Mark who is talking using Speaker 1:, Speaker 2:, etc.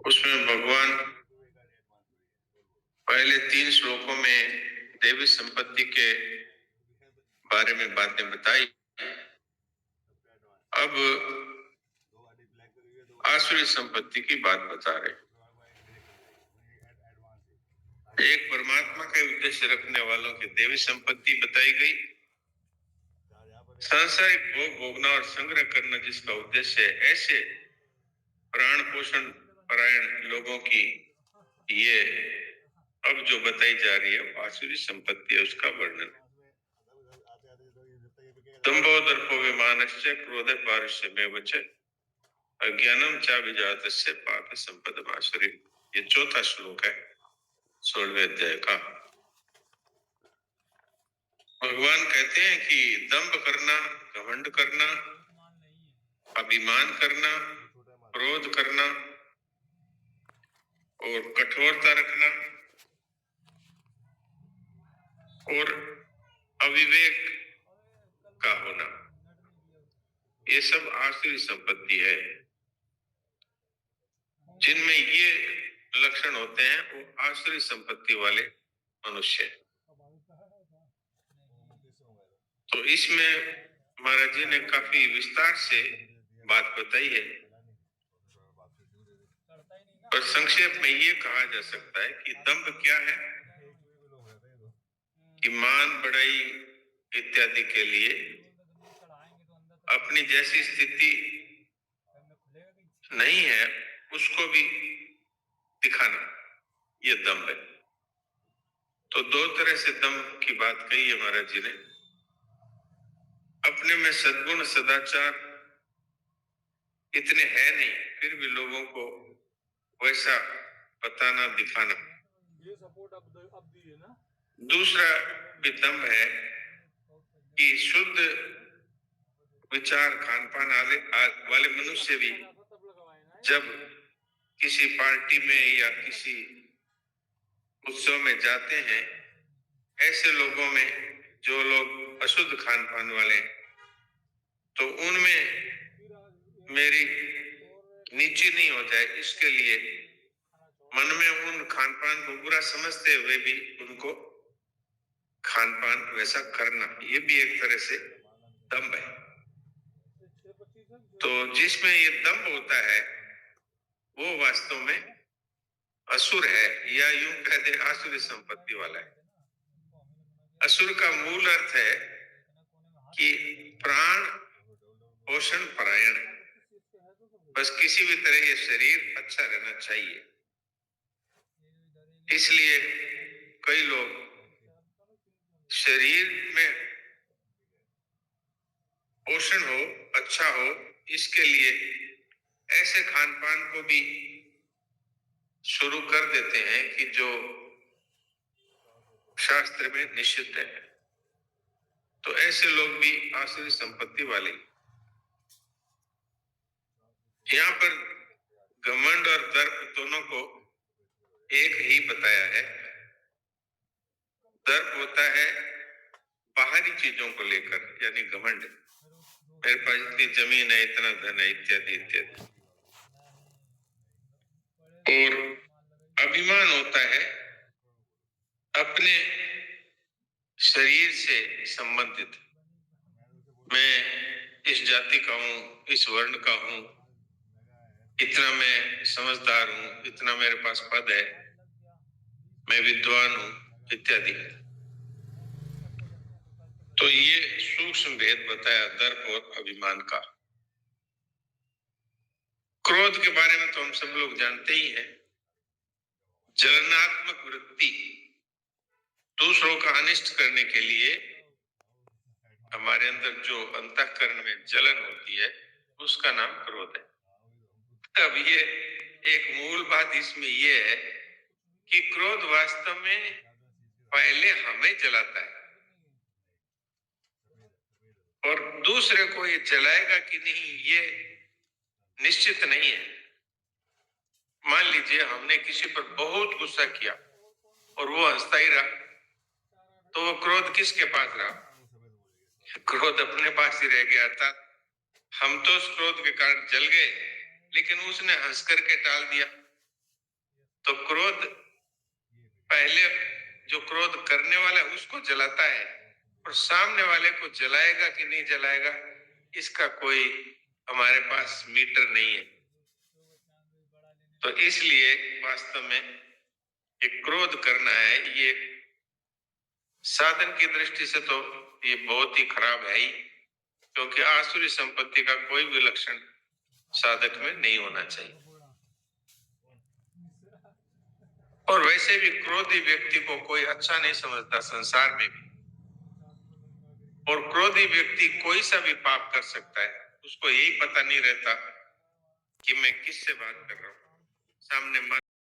Speaker 1: उसमें भगवान पहले 3 श्लोकों में देवी संपत्ति के बारे में बातें बताई। अब आसुरी संपत्ति की बात बता रहे। एक परमात्मा का उद्देश्य रखने वालों की देवी संपत्ति बताई गई। सांसारिक भोग भोगना और संग्रह करना जिसका उद्देश्य है, ऐसे प्राण पोषण परायण लोगों की ये अब जो बताई जा रही है आसुरी संपत्ति है, उसका वर्णन। दंभो दर्पो विमानस्य क्रोध पारुष्य में वच अज्ञानम चा विजातस्य पाप संपदमासुरी। ये 4था श्लोक है 16वें अध्याय का। भगवान कहते हैं कि दंभ करना, घमंड करना, अभिमान करना, क्रोध करना और कठोरता रखना और अविवेक का होना, ये सब आसुरी संपत्ति है। जिनमें ये लक्षण होते हैं वो आसुरी संपत्ति वाले मनुष्य। तो इसमें महाराज जी ने काफी विस्तार से बात बताई है, पर संक्षेप में ये कहा जा सकता है कि दंभ क्या है कि मान बढ़ाई इत्यादि के लिए अपनी जैसी स्थिति नहीं है उसको भी दिखाना, ये दंभ है। तो 2 तरह से दंभ की बात कही है महाराज जी ने। अपने में सद्गुण सदाचार इतने है नहीं, फिर भी लोगों को वैसा बताना दिखाना।
Speaker 2: ये सपोर्ट अब दी है ना।
Speaker 1: दूसरा भी दंभ है कि शुद्ध विचार खान पान वाले मनुष्य भी जब किसी पार्टी में या किसी उत्सव में जाते हैं, ऐसे लोगों में जो लोग अशुद्ध खान पान वाले हैं, तो उनमें मेरी नीची नहीं हो जाए, इसके लिए मन में उन खान पान को बुरा समझते हुए भी उनको खान पान वैसा करना, ये भी एक तरह से दंभ है। तो जिसमें ये दंभ होता है वो वास्तव में असुर है, या यूं कह दे आसुरी संपत्ति वाला है। असुर का मूल अर्थ है कि प्राण पोषण परायण, बस किसी भी तरह ये शरीर अच्छा रहना चाहिए। इसलिए कई लोग शरीर में पोषण हो, अच्छा हो, इसके लिए ऐसे खान पान को भी शुरू कर देते हैं कि जो शास्त्र में निषिद्ध है। तो ऐसे लोग भी आसुरी संपत्ति वाले। यहाँ पर घमंड और दर्प दोनों को एक ही बताया है। दर्प होता है बाहरी चीजों को लेकर, यानी घमंड, मेरे पास इतनी जमीन है, इतना धन है, इत्यादि इत्यादि। और अभिमान होता है अपने शरीर से संबंधित, मैं इस जाति का हूं, इस वर्ण का हूं, इतना मैं समझदार हूं, इतना मेरे पास पद है, मैं विद्वान हूं, इत्यादि। तो ये सूक्ष्म भेद बताया दर्प और अभिमान का। क्रोध के बारे में तो हम सब लोग जानते ही हैं। जलनात्मक वृत्ति, दूसरों का अनिष्ट करने के लिए हमारे अंदर जो अंतःकरण में जलन होती है, उसका नाम क्रोध है। अब ये एक मूल बात इसमें ये है कि क्रोध वास्तव में पहले हमें जलाता है और दूसरे को ये जलाएगा कि नहीं ये निश्चित नहीं है। मान लीजिए हमने किसी पर बहुत गुस्सा किया और वो हंसता ही रहा, तो वो क्रोध किसके पास रहा? क्रोध अपने पास ही रह गया था। हम तो उस क्रोध के कारण जल गए, लेकिन उसने हंस करके टाल दिया। तो क्रोध पहले जो क्रोध करने वाला है उसको जलाता है, और सामने वाले को जलाएगा कि नहीं जलाएगा इसका कोई हमारे पास मीटर नहीं है। तो इसलिए वास्तव में ये क्रोध करना है, ये साधन की दृष्टि से तो ये बहुत ही खराब है ही, क्योंकि आसुरी संपत्ति का कोई भी लक्षण साधक में नहीं होना चाहिए। और वैसे भी क्रोधी व्यक्ति को कोई अच्छा नहीं समझता संसार में भी, और क्रोधी व्यक्ति कोई सा भी पाप कर सकता है, उसको यही पता नहीं रहता कि मैं किससे बात कर रहा हूँ। सामने